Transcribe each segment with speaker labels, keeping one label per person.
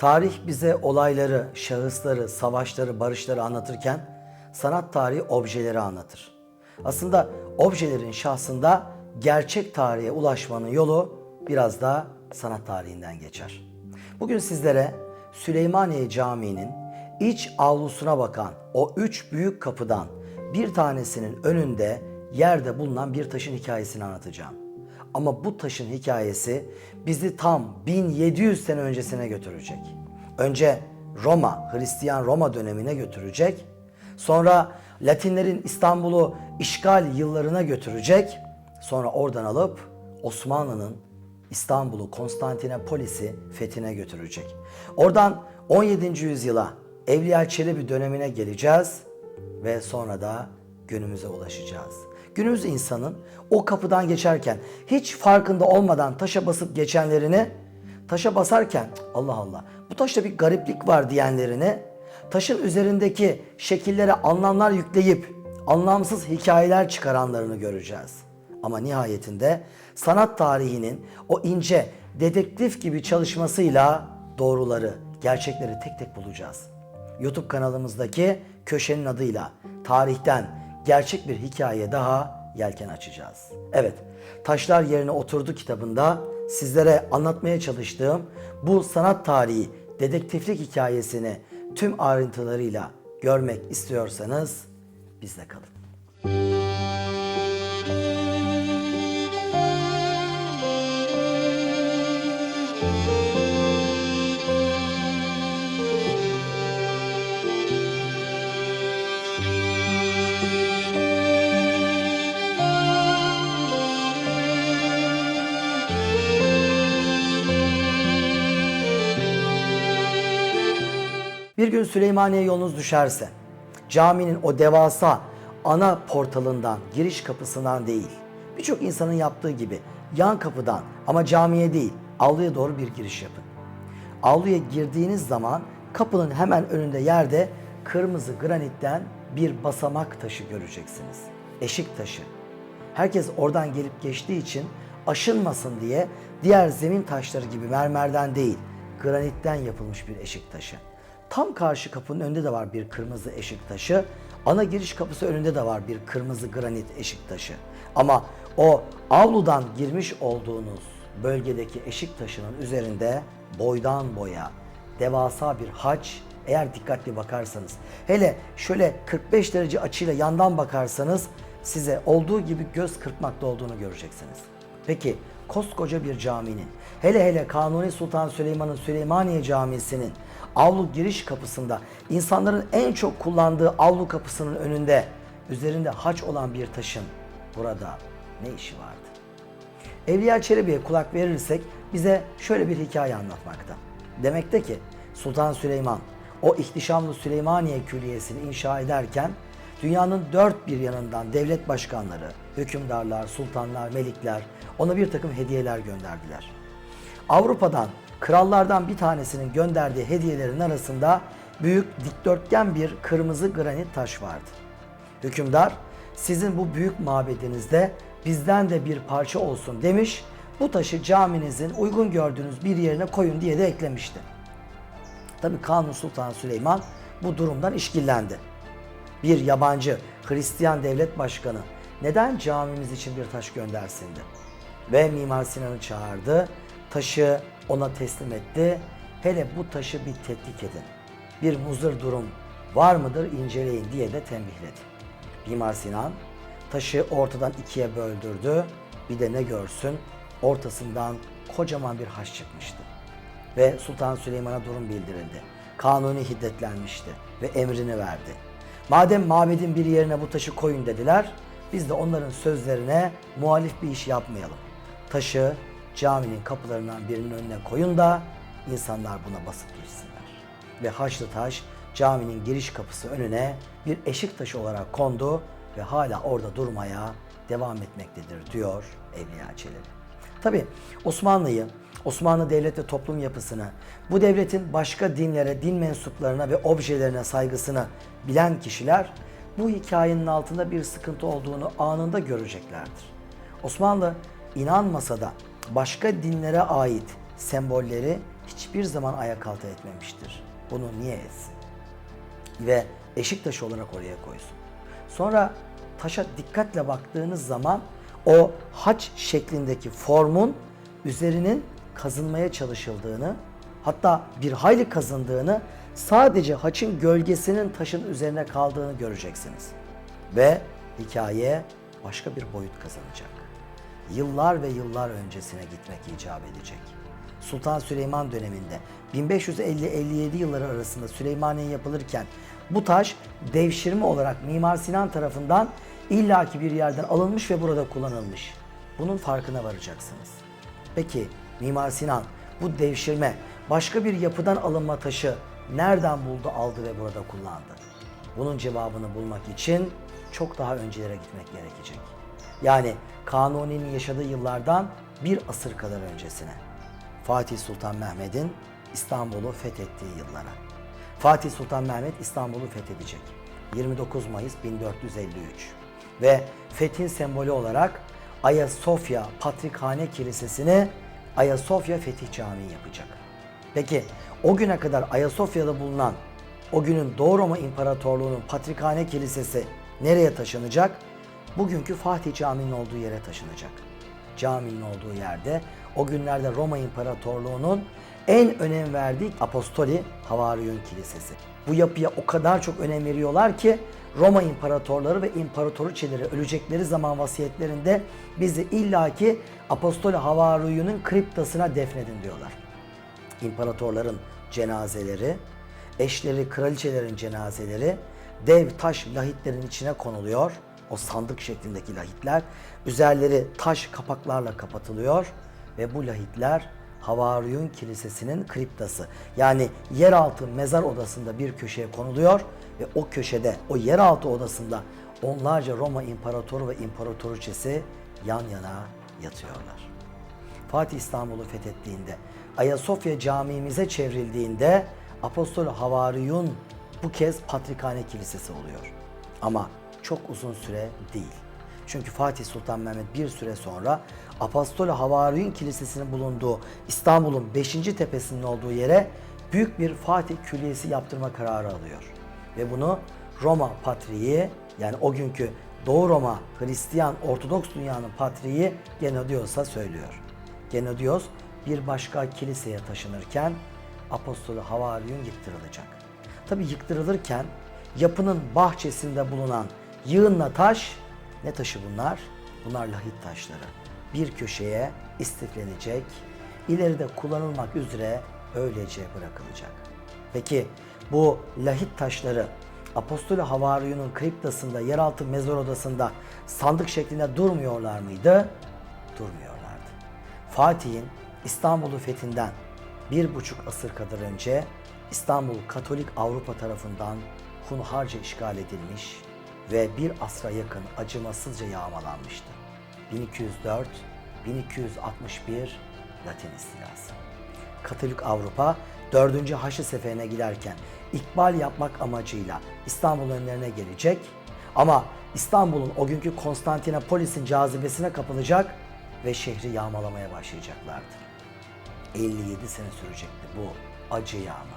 Speaker 1: Tarih bize olayları, şahısları, savaşları, barışları anlatırken sanat tarihi objeleri anlatır. Aslında objelerin şahsında gerçek tarihe ulaşmanın yolu biraz da sanat tarihinden geçer. Bugün sizlere Süleymaniye Camii'nin iç avlusuna bakan o üç büyük kapıdan bir tanesinin önünde yerde bulunan bir taşın hikayesini anlatacağım. Ama bu taşın hikayesi bizi tam 1700 sene öncesine götürecek. Önce Roma, Hristiyan Roma dönemine götürecek. Sonra Latinlerin İstanbul'u işgal yıllarına götürecek. Sonra oradan alıp Osmanlı'nın İstanbul'u, Konstantinopolis'i fethine götürecek. Oradan 17. yüzyıla Evliya Çelebi dönemine geleceğiz ve sonra da günümüze ulaşacağız. Günümüz insanın o kapıdan geçerken hiç farkında olmadan taşa basıp geçenlerini, taşa basarken Allah Allah bu taşta bir gariplik var diyenlerini, taşın üzerindeki şekillere anlamlar yükleyip anlamsız hikayeler çıkaranlarını göreceğiz. Ama nihayetinde sanat tarihinin o ince dedektif gibi çalışmasıyla doğruları, gerçekleri tek tek bulacağız. YouTube kanalımızdaki köşenin adıyla tarihten gerçek bir hikaye daha yelken açacağız. Evet, Taşlar Yerine Oturdu kitabında sizlere anlatmaya çalıştığım bu sanat tarihi dedektiflik hikayesini tüm ayrıntılarıyla görmek istiyorsanız bizle kalın. Bir gün Süleymaniye yolunuz düşerse, caminin o devasa ana portalından, giriş kapısından değil, birçok insanın yaptığı gibi yan kapıdan ama camiye değil, avluya doğru bir giriş yapın. Avluya girdiğiniz zaman kapının hemen önünde yerde kırmızı granitten bir basamak taşı göreceksiniz. Eşik taşı. Herkes oradan gelip geçtiği için aşınmasın diye diğer zemin taşları gibi mermerden değil, granitten yapılmış bir eşik taşı. Tam karşı kapının önünde de var bir kırmızı eşik taşı. Ana giriş kapısı önünde de var bir kırmızı granit eşik taşı. Ama o avludan girmiş olduğunuz bölgedeki eşik taşının üzerinde boydan boya devasa bir haç, eğer dikkatli bakarsanız, hele şöyle 45 derece açıyla yandan bakarsanız size olduğu gibi göz kırpmakta olduğunu göreceksiniz. Peki koskoca bir caminin, hele Kanuni Sultan Süleyman'ın Süleymaniye Camisi'nin avlu giriş kapısında, insanların en çok kullandığı avlu kapısının önünde üzerinde haç olan bir taşın burada ne işi vardı? Evliya Çelebi'ye kulak verirsek bize şöyle bir hikaye anlatmakta. Demekte ki Sultan Süleyman o ihtişamlı Süleymaniye Külliyesi'ni inşa ederken dünyanın dört bir yanından devlet başkanları, hükümdarlar, sultanlar, melikler ona bir takım hediyeler gönderdiler. Avrupa'dan, krallardan bir tanesinin gönderdiği hediyelerin arasında büyük dikdörtgen bir kırmızı granit taş vardı. Hükümdar, sizin bu büyük mabedinizde bizden de bir parça olsun demiş, bu taşı caminizin uygun gördüğünüz bir yerine koyun diye de eklemişti. Tabii Kanuni Sultan Süleyman bu durumdan işkillendi. Bir yabancı Hristiyan devlet başkanı neden camimiz için bir taş göndersin de? Ve Mimar Sinan'ı çağırdı, taşı ona teslim etti. Hele bu taşı bir tetkik edin. Bir muzır durum var mıdır inceleyin diye de tembihledi. Mimar Sinan taşı ortadan ikiye böldürdü. Bir de ne görsün, ortasından kocaman bir haç çıkmıştı. Ve Sultan Süleyman'a durum bildirildi. Kanuni hiddetlenmişti ve emrini verdi. Madem mabedin bir yerine bu taşı koyun dediler, biz de onların sözlerine muhalif bir iş yapmayalım. Taşı caminin kapılarından birinin önüne koyun da insanlar buna basıp geçsinler. Ve haçlı taş caminin giriş kapısı önüne bir eşik taşı olarak kondu ve hala orada durmaya devam etmektedir diyor Evliya Çelebi. Tabi Osmanlı'yı, Osmanlı devlet ve toplum yapısını, bu devletin başka dinlere, din mensuplarına ve objelerine saygısını bilen kişiler bu hikayenin altında bir sıkıntı olduğunu anında göreceklerdir. Osmanlı inanmasa da başka dinlere ait sembolleri hiçbir zaman ayak altı etmemiştir. Bunu niye etsin? Ve eşik taşı olarak oraya koysun. Sonra taşa dikkatle baktığınız zaman o haç şeklindeki formun üzerinin kazınmaya çalışıldığını, hatta bir hayli kazındığını, sadece haçın gölgesinin taşın üzerine kaldığını göreceksiniz. Ve hikaye başka bir boyut kazanacak. Yıllar ve yıllar öncesine gitmek icap edecek. Sultan Süleyman döneminde 1550-57 yılları arasında Süleymaniye yapılırken bu taş devşirme olarak Mimar Sinan tarafından illaki bir yerden alınmış ve burada kullanılmış. Bunun farkına varacaksınız. Peki Mimar Sinan bu devşirme, başka bir yapıdan alınma taşı nereden buldu, aldı ve burada kullandı? Bunun cevabını bulmak için çok daha öncelere gitmek gerekecek. Yani Kanuni'nin yaşadığı yıllardan bir asır kadar öncesine. Fatih Sultan Mehmet'in İstanbul'u fethettiği yıllara. Fatih Sultan Mehmet İstanbul'u fethedecek. 29 Mayıs 1453 ve fethin sembolü olarak Ayasofya Patrikhane Kilisesi'ni Ayasofya Fetih Camii yapacak. Peki o güne kadar Ayasofya'da bulunan o günün Doğu Roma İmparatorluğu'nun Patrikhane Kilisesi nereye taşınacak? Bugünkü Fatih Camii'nin olduğu yere taşınacak. Caminin olduğu yerde o günlerde Roma İmparatorluğu'nun en önem verdiği Apostoli Havariyun Kilisesi. Bu yapıya o kadar çok önem veriyorlar ki Roma imparatorları ve imparatoriçeleri ölecekleri zaman vasiyetlerinde bizi illaki Apostoli Havariyun'un kriptasına defnedin diyorlar. İmparatorların cenazeleri, eşleri, kraliçelerin cenazeleri dev taş lahitlerin içine konuluyor. O sandık şeklindeki lahitler, üzerleri taş kapaklarla kapatılıyor ve bu lahitler Havariyun Kilisesi'nin kriptası, yani yeraltı mezar odasında bir köşeye konuluyor ve o köşede, o yeraltı odasında onlarca Roma imparatoru ve imparatoriçesi yan yana yatıyorlar. Fatih İstanbul'u fethettiğinde, Ayasofya Camii'mize çevrildiğinde Apostol Havariyun bu kez Patrikhane Kilisesi oluyor. Ama çok uzun süre değil. Çünkü Fatih Sultan Mehmet bir süre sonra Apostol Havariyun Kilisesi'nin bulunduğu İstanbul'un 5. tepesinin olduğu yere büyük bir Fatih Külliyesi yaptırma kararı alıyor. Ve bunu Roma Patriği, yani o günkü Doğu Roma Hristiyan Ortodoks dünyanın patriği Genodios'a söylüyor. Genodios bir başka kiliseye taşınırken Apostol Havariyun yıktırılacak. Tabi yıktırılırken yapının bahçesinde bulunan yığınla taş, ne taşı bunlar? Bunlar lahit taşları. Bir köşeye istiflenecek, ileride kullanılmak üzere öylece bırakılacak. Peki bu lahit taşları Apostol Havariyun'un kriptasında, yeraltı mezar odasında sandık şeklinde durmuyorlar mıydı? Durmuyorlardı. Fatih'in İstanbul'u fethinden 1,5 asır kadar önce İstanbul Katolik Avrupa tarafından hunharca işgal edilmiş ve bir asra yakın acımasızca yağmalanmıştı. 1204-1261 Latin istilası. Katolik Avrupa 4. Haçlı Seferi'ne giderken ikbal yapmak amacıyla İstanbul önlerine gelecek ama İstanbul'un o günkü Konstantinopolis'in cazibesine kapılacak ve şehri yağmalamaya başlayacaklardı. 57 sene sürecekti bu acı yağma.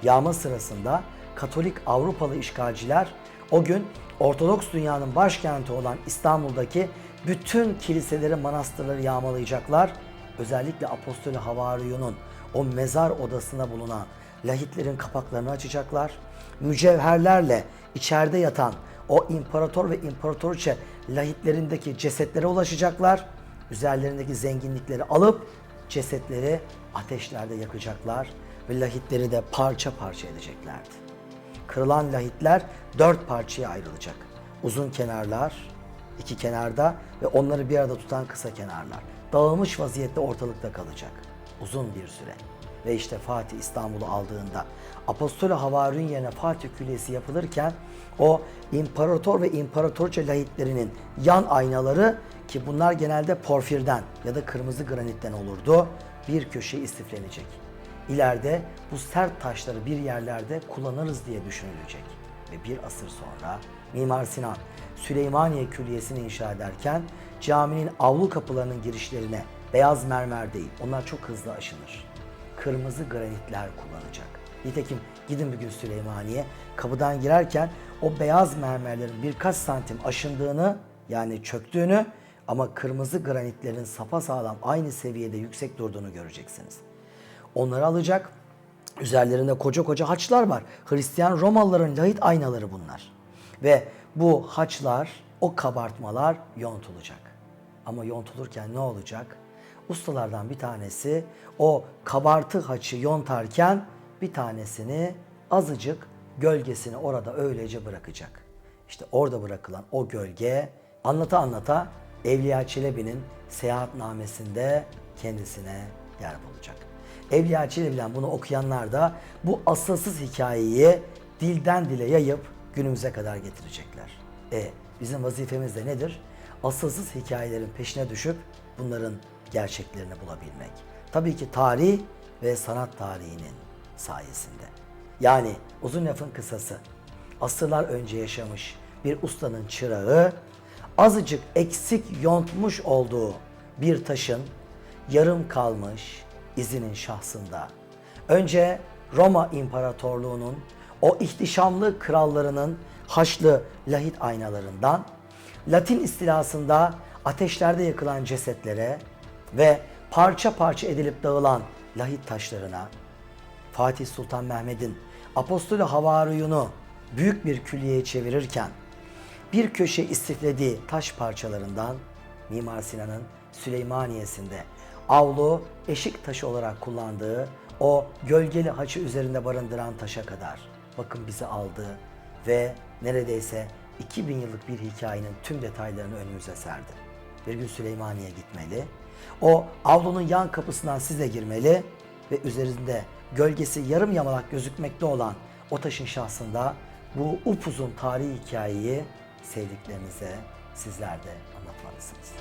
Speaker 1: Yağma sırasında Katolik Avrupalı işgalciler o gün Ortodoks dünyanın başkenti olan İstanbul'daki bütün kiliseleri, manastırları yağmalayacaklar. Özellikle Apostol Havariyun'un o mezar odasında bulunan lahitlerin kapaklarını açacaklar. Mücevherlerle içeride yatan o imparator ve imparatoriçe lahitlerindeki cesetlere ulaşacaklar. Üzerlerindeki zenginlikleri alıp cesetleri ateşlerde yakacaklar ve lahitleri de parça parça edeceklerdi. Kırılan lahitler 4 parçaya ayrılacak. Uzun kenarlar, 2 kenarda ve onları bir arada tutan kısa kenarlar. Dağılmış vaziyette ortalıkta kalacak. Uzun bir süre. Ve işte Fatih İstanbul'u aldığında Apostol Havariyun yerine Fatih Külliyesi yapılırken o imparator ve imparatoriçe lahitlerinin yan aynaları, ki bunlar genelde porfirden ya da kırmızı granitten olurdu, bir köşeye istiflenecek. İleride bu sert taşları bir yerlerde kullanırız diye düşünülecek. Ve bir asır sonra Mimar Sinan Süleymaniye Külliyesi'ni inşa ederken caminin avlu kapılarının girişlerine beyaz mermer değil, onlar çok hızlı aşınır, kırmızı granitler kullanacak. Nitekim gidin bir gün Süleymaniye, kapıdan girerken o beyaz mermerlerin birkaç santim aşındığını, yani çöktüğünü, ama kırmızı granitlerin sapasağlam aynı seviyede yüksek durduğunu göreceksiniz. Onları alacak. Üzerlerinde koca koca haçlar var. Hristiyan Romalıların lahit aynaları bunlar. Ve bu haçlar, o kabartmalar yontulacak. Ama yontulurken ne olacak? Ustalardan bir tanesi o kabartı haçı yontarken bir tanesini azıcık gölgesini orada öylece bırakacak. İşte orada bırakılan o gölge anlata anlata Evliya Çelebi'nin seyahatnamesinde kendisine yer bulacak. Evliya Çelebi'den bunu okuyanlar da bu asılsız hikayeyi dilden dile yayıp günümüze kadar getirecekler. Bizim vazifemiz de nedir? Asılsız hikayelerin peşine düşüp bunların gerçeklerini bulabilmek. Tabii ki tarih ve sanat tarihinin sayesinde. Yani uzun lafın kısası, asırlar önce yaşamış bir ustanın çırağı, azıcık eksik yontmuş olduğu bir taşın yarım kalmış izinin şahsında önce Roma İmparatorluğu'nun o ihtişamlı krallarının haçlı lahit aynalarından, Latin istilasında ateşlerde yakılan cesetlere ve parça parça edilip dağılan lahit taşlarına, Fatih Sultan Mehmet'in Apostolü Havariyun'u büyük bir külliyeye çevirirken bir köşe istiflediği taş parçalarından Mimar Sinan'ın Süleymaniye'sinde avlu eşik taşı olarak kullandığı o gölgeli haçı üzerinde barındıran taşa kadar bakın bizi aldı ve neredeyse 2000 yıllık bir hikayenin tüm detaylarını önümüze serdi. Bir gün Süleymaniye'ye gitmeli, o avlunun yan kapısından size girmeli ve üzerinde gölgesi yarım yamalak gözükmekte olan o taşın şahsında bu upuzun tarihi hikayeyi sevdiklerinize sizler de anlatmalısınız.